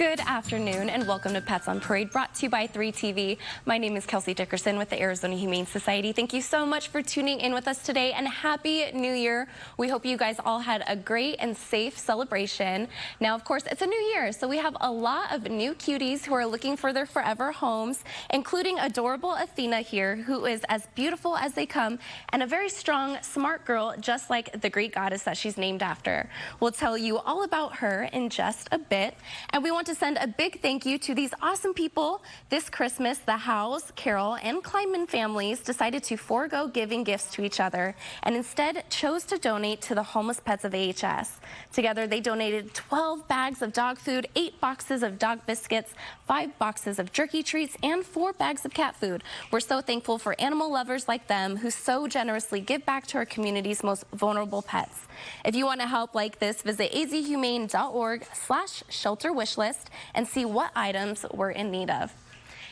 Good afternoon and welcome to Pets on Parade, brought to you by 3TV. My name is Kelsey Dickerson with the Arizona Humane Society. Thank you so much for tuning in with us today and Happy New Year. We hope you guys all had a great and safe celebration. Now, of course, it's a new year, so we have a lot of new cuties who are looking for their forever homes, including adorable Athena here, who is as beautiful as they come and a very strong, smart girl, just like the Greek goddess that she's named after. We'll tell you all about her in just a bit. And we want to send a big thank you to these awesome people. This Christmas, the Howes, Carol, and Kleinman families decided to forego giving gifts to each other and instead chose to donate to the homeless pets of AHS. Together, they donated 12 bags of dog food, 8 boxes of dog biscuits, 5 boxes of jerky treats, and 4 bags of cat food. We're so thankful for animal lovers like them who so generously give back to our community's most vulnerable pets. If you want to help like this, visit azhumane.org/shelter wishlist and see what items we're in need of.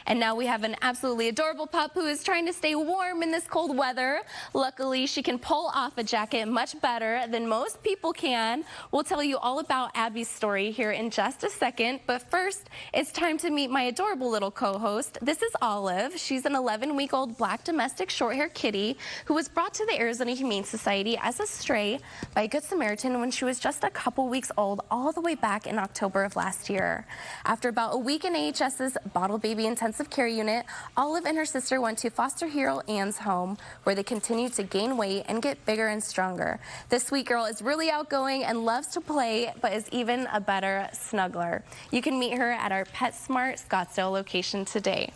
And now we have an absolutely adorable pup who is trying to stay warm in this cold weather. Luckily, she can pull off a jacket much better than most people can. We'll tell you all about Abby's story here in just a second. But first, it's time to meet my adorable little co-host. This is Olive. She's an 11-week-old black domestic short-haired kitty who was brought to the Arizona Humane Society as a stray by a Good Samaritan when she was just a couple weeks old, all the way back in October of last year. After about a week in AHS's bottle baby intensive care unit, Olive and her sister went to foster hero Anne's home, where they continue to gain weight and get bigger and stronger. This sweet girl is really outgoing and loves to play, but is even a better snuggler. You can meet her at our PetSmart Scottsdale location today.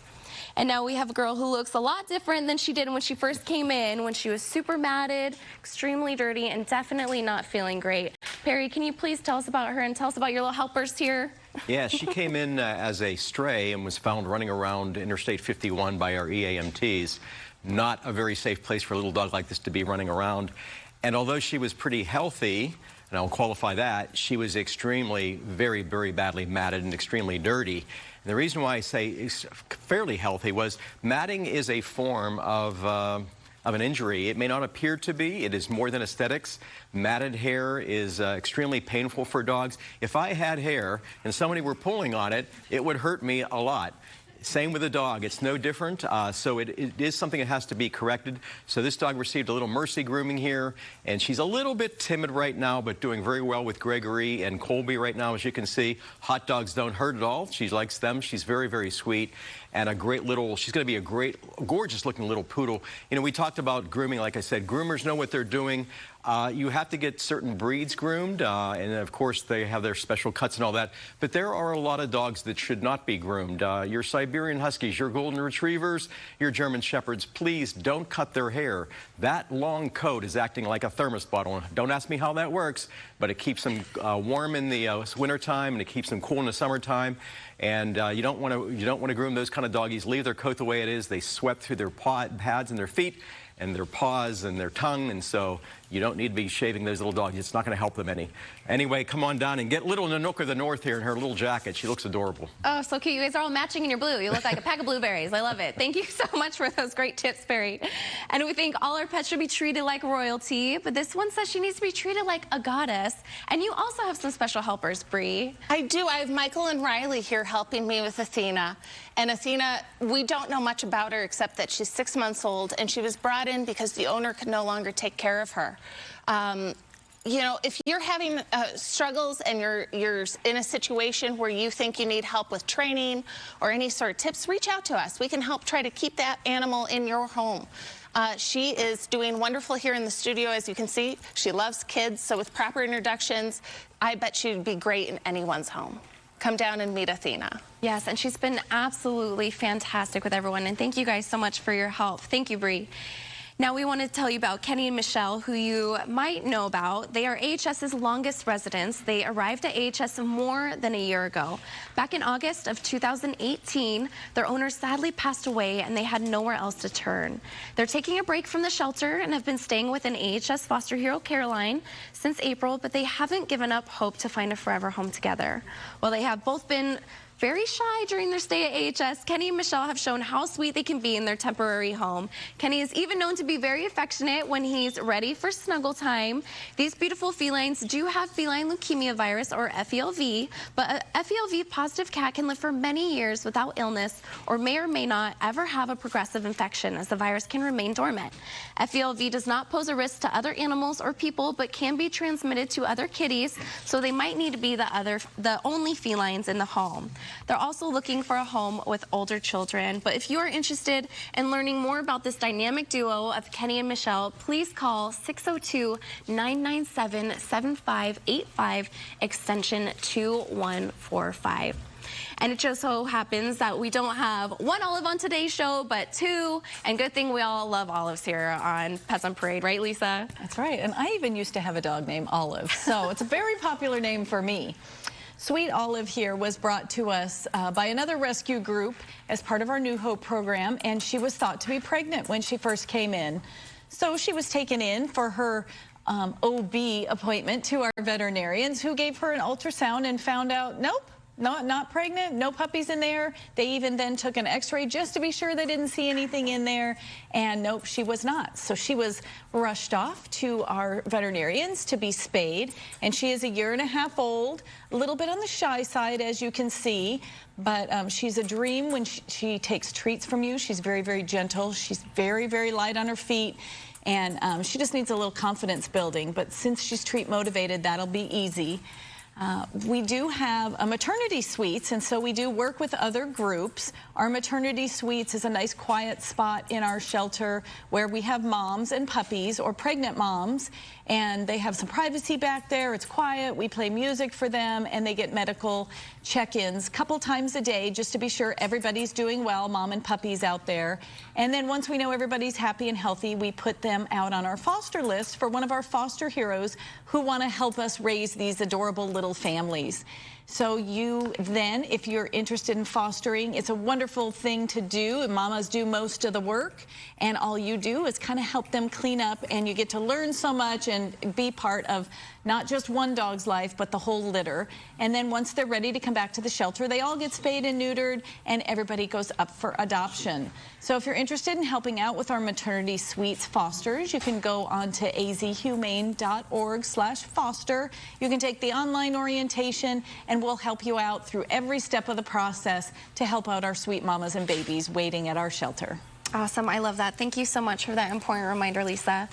And now we have a girl who looks a lot different than she did when she first came in, when she was super matted, extremely dirty, and definitely not feeling great. Perry, can you please tell us about her and tell us about your little helpers here? Yeah, she came in as a stray and was found running around Interstate 51 by our EAMTs. Not a very safe place for a little dog like this to be running around. And although she was pretty healthy, and I'll qualify that, she was extremely, very badly matted and extremely dirty. And the reason why I say it's fairly healthy was matting is a form of an injury. It may not appear to be. It is more than aesthetics. Matted hair is extremely painful for dogs. If I had hair and somebody were pulling on it, it would hurt me a lot. Same with a dog. It's no different. So it is something that has to be corrected. So this dog received a little mercy grooming here, and she's a little bit timid right now, but doing very well with Gregory and Colby right now, as you can see. Hot dogs don't hurt at all. She likes them. She's very sweet, and a great little, she's going to be a great, gorgeous looking little poodle. You know, we talked about grooming. Like I said, groomers know what they're doing. You have to get certain breeds groomed, and of course they have their special cuts and all that, but there are a lot of dogs that should not be groomed. Your Siberian Huskies, your Golden Retrievers, your German Shepherds, please don't cut their hair. That long coat is acting like a thermos bottle. Don't ask me how that works, but it keeps them warm in the wintertime, and it keeps them cool in the summertime. And you don't want to groom those kind of doggies. Leave their coat the way it is. They sweat through their pads and their feet and their paws and their tongue, and so you don't need to be shaving those little dogs. It's not going to help them any. Anyway, come on down and get little Nanook of the North here in her little jacket. She looks adorable. Oh, so cute. You guys are all matching in your blue. You look like a pack of blueberries. I love it. Thank you so much for those great tips, Barry. And we think all our pets should be treated like royalty, but this one says she needs to be treated like a goddess. And you also have some special helpers, Bree. I do. I have Michael and Riley here helping me with Athena. And Athena, we don't know much about her except that she's 6 months old, and she was brought in because the owner could no longer take care of her. You know, if you're having struggles and you're in a situation where you think you need help with training or any sort of tips, reach out to us. We can help try to keep that animal in your home. She is doing wonderful here in the studio, as you can see. She loves kids, so with proper introductions, I bet she'd be great in anyone's home. Come down and meet Athena. Yes, and she's been absolutely fantastic with everyone, and thank you guys so much for your help. Thank you, Bree. Now we want to tell you about Kenny and Michelle, who you might know about. They are AHS's longest residents. They arrived at AHS more than a year ago. Back in August of 2018, their owner sadly passed away and they had nowhere else to turn. They're taking a break from the shelter and have been staying with an AHS foster hero, Caroline, since April, but they haven't given up hope to find a forever home together. Well, they have both been very shy during their stay at AHS, Kenny and Michelle have shown how sweet they can be in their temporary home. Kenny is even known to be very affectionate when he's ready for snuggle time. These beautiful felines do have feline leukemia virus, or FELV, but a FELV positive cat can live for many years without illness or may not ever have a progressive infection, as the virus can remain dormant. FELV does not pose a risk to other animals or people, but can be transmitted to other kitties, so they might need to be the only felines in the home. They're also looking for a home with older children. But if you are interested in learning more about this dynamic duo of Kenny and Michelle, please call 602-997-7585, extension 2145. And it just so happens that we don't have one olive on today's show, but two. And good thing we all love olives here on Pets on Parade, right, Lisa? That's right. And I even used to have a dog named Olive, so it's a very popular name for me. Sweet Olive here was brought to us by another rescue group as part of our New Hope program, and she was thought to be pregnant when she first came in. So she was taken in for her OB appointment to our veterinarians, who gave her an ultrasound and found out, nope, not pregnant, no puppies in there. They even then took an x-ray just to be sure they didn't see anything in there, and nope, she was not. So she was rushed off to our veterinarians to be spayed, and she is 1.5 years old, a little bit on the shy side, as you can see, but she's a dream when she takes treats from you. She's very, very gentle. She's very, very light on her feet, and she just needs a little confidence building, but since she's treat motivated, that'll be easy. We do have a maternity suites, and so we do work with other groups. Our maternity suites is a nice quiet spot in our shelter where we have moms and puppies, or pregnant moms, and they have some privacy back there. It's quiet. We play music for them, and they get medical check-ins a couple times a day just to be sure everybody's doing well, mom and puppies out there. And then once we know everybody's happy and healthy, we put them out on our foster list for one of our foster heroes who want to help us raise these adorable little families. So you then, if you're interested in fostering, it's a wonderful thing to do. Mamas do most of the work, and all you do is kind of help them clean up, and you get to learn so much and be part of not just one dog's life, but the whole litter. And then once they're ready to come back to the shelter, they all get spayed and neutered, and everybody goes up for adoption. So if you're interested in helping out with our maternity suites fosters, you can go on to azhumane.org/foster. You can take the online orientation, and we'll help you out through every step of the process to help out our sweet mamas and babies waiting at our shelter. Awesome. I love that. Thank you so much for that important reminder, Lisa.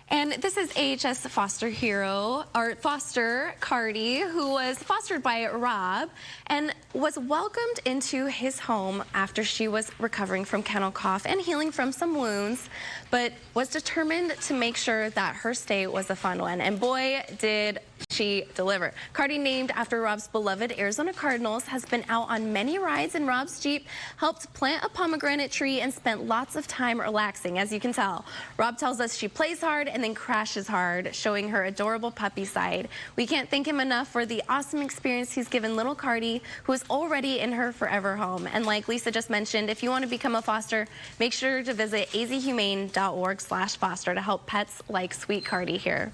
And this is AHS foster hero, or foster Cardi, who was fostered by Rob and was welcomed into his home after she was recovering from kennel cough and healing from some wounds, but was determined to make sure that her stay was a fun one. And boy, did she deliver. Cardi, named after Rob's beloved Arizona Cardinals, has been out on many rides in Rob's Jeep, helped plant a pomegranate tree, and spent lots of time relaxing, as you can tell. Rob tells us she plays hard and then crashes hard, showing her adorable puppy side. We can't thank him enough for the awesome experience he's given little Cardi, who is already in her forever home. And like Lisa just mentioned, if you want to become a foster, make sure to visit azhumane.org/foster to help pets like sweet Cardi here.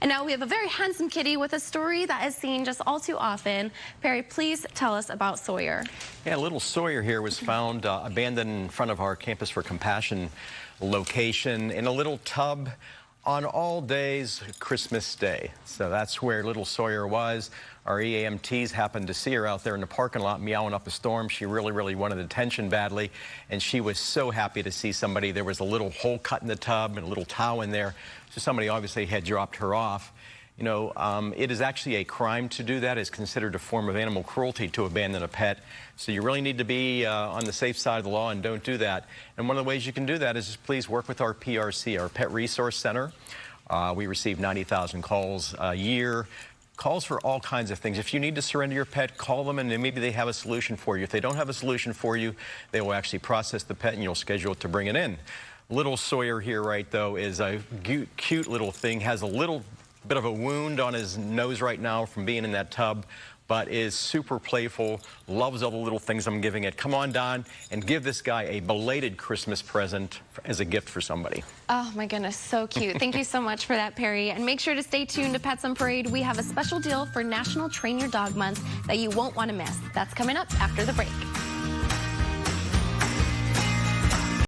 And now we have a very handsome kitty with a story that is seen just all too often. Perry, please tell us about Sawyer. Yeah, little Sawyer here was found abandoned in front of our Campus for Compassion location in a little tub on all days Christmas Day. So that's where little Sawyer was. Our EAMTs happened to see her out there in the parking lot meowing up a storm. She really wanted attention badly, and she was so happy to see somebody. There was a little hole cut in the tub and a little towel in there, so somebody obviously had dropped her off. You know, it is actually a crime to do that. It's considered a form of animal cruelty to abandon a pet. So you really need to be on the safe side of the law and don't do that. And one of the ways you can do that is just please work with our PRC, our Pet Resource Center. We receive 90,000 calls a year. Calls for all kinds of things. If you need to surrender your pet, call them, and then maybe they have a solution for you. If they don't have a solution for you, they will actually process the pet, and you'll schedule it to bring it in. Little Sawyer here, right, though, is a cute little thing, has a little bit of a wound on his nose right now from being in that tub. but is super playful, loves all the little things I'm giving it. Come on down and give this guy a belated Christmas present as a gift for somebody. Oh my goodness, so cute. Thank you so much for that, Perry. And make sure to stay tuned to Pets on Parade. We have a special deal for National Train Your Dog Month that you won't want to miss. That's coming up after the break.